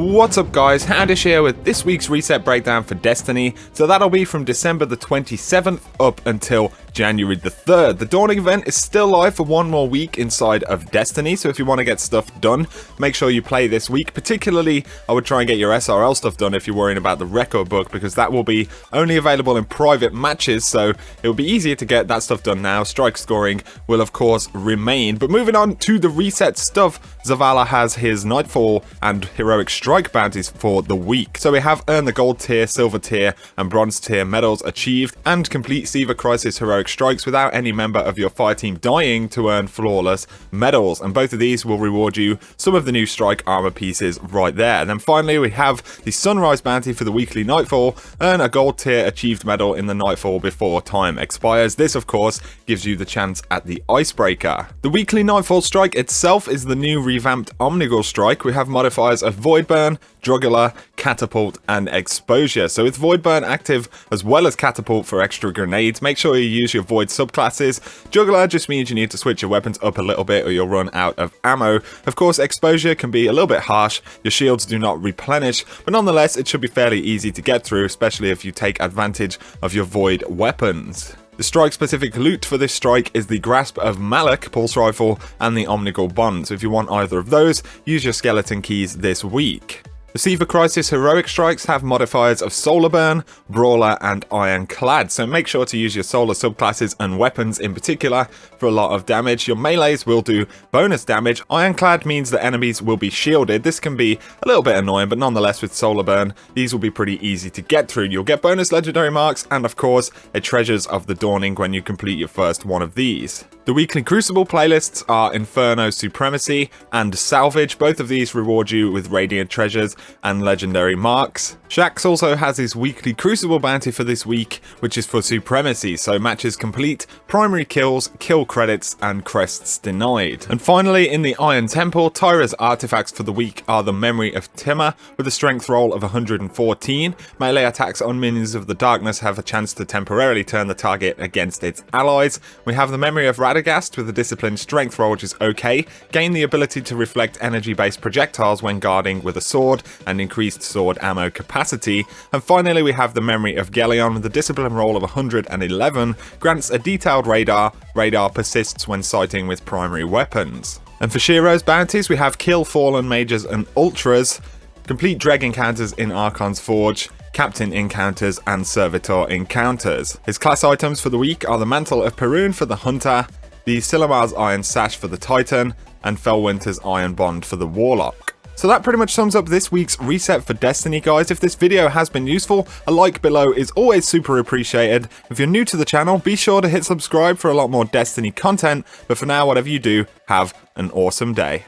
What's up guys, xHOUNDISHx here with this week's reset breakdown for Destiny. So that'll be from December the 27th up until January the 3rd. The Dawning event is still live for one more week inside of Destiny, so if you want to get stuff done, make sure you play this week. Particularly, I would try and get your SRL stuff done if you're worrying about the record book, because that will be only available in private matches, so it will be easier to get that stuff done now. Strike scoring will of course remain. But moving on to the reset stuff, Zavala has his Nightfall and Heroic Strike bounties for the week. So we have earn the gold tier, silver tier and bronze tier medals achieved, and complete Seaver Crisis Heroic Strikes without any member of your fire team dying to earn flawless medals, and both of these will reward you some of the new strike armor pieces right there. And then finally we have the Sunrise bounty for the weekly Nightfall. Earn a gold tier achieved medal in the Nightfall before time expires. This of course gives you the chance at the Icebreaker. The weekly Nightfall strike itself is the new revamped Omnigul strike. We have modifiers of Void Burn, Jugular, Catapult and Exposure. So with Void Burn active as well as Catapult for extra grenades, make sure you use your Void subclasses. Jugular just means you need to switch your weapons up a little bit or you'll run out of ammo. Of course, Exposure can be a little bit harsh, your shields do not replenish, but nonetheless it should be fairly easy to get through, especially if you take advantage of your Void weapons. The strike-specific loot for this strike is the Grasp of Malak Pulse Rifle and the Omnigul Bond, so if you want either of those, use your skeleton keys this week. The Seaver Crisis Heroic Strikes have modifiers of Solar Burn, Brawler and Ironclad, so make sure to use your Solar subclasses and weapons in particular for a lot of damage. Your melees will do bonus damage. Ironclad means that enemies will be shielded. This can be a little bit annoying, but nonetheless with Solar Burn, these will be pretty easy to get through. You'll get bonus legendary marks and of course a Treasures of the Dawning when you complete your first one of these. The weekly Crucible playlists are Inferno Supremacy and Salvage. Both of these reward you with Radiant Treasures and legendary marks. xHOUNDISHx also has his weekly Crucible bounty for this week, which is for Supremacy, so matches complete, primary kills, kill credits and crests denied. And finally, in the Iron Temple, Tyra's artifacts for the week are the Memory of Timur with a strength roll of 114. Melee attacks on minions of the darkness have a chance to temporarily turn the target against its allies. We have the Memory of Radagast with a disciplined strength roll, which is okay. Gain the ability to reflect energy-based projectiles when guarding with a sword and increased sword ammo capacity. And finally we have the Memory of Gelion with a discipline roll of 111, grants a detailed radar persists when sighting with primary weapons. And for Shiro's bounties we have kill fallen mages and ultras, complete Dreg encounters in Archon's Forge, Captain encounters and Servitor encounters. His class items for the week are the Mantle of Perun for the Hunter, the Silamar's Iron Sash for the Titan, and Felwinter's Iron Bond for the Warlock. So that pretty much sums up this week's reset for Destiny, guys. If this video has been useful, a like below is always super appreciated. If you're new to the channel, be sure to hit subscribe for a lot more Destiny content. But for now, whatever you do, have an awesome day.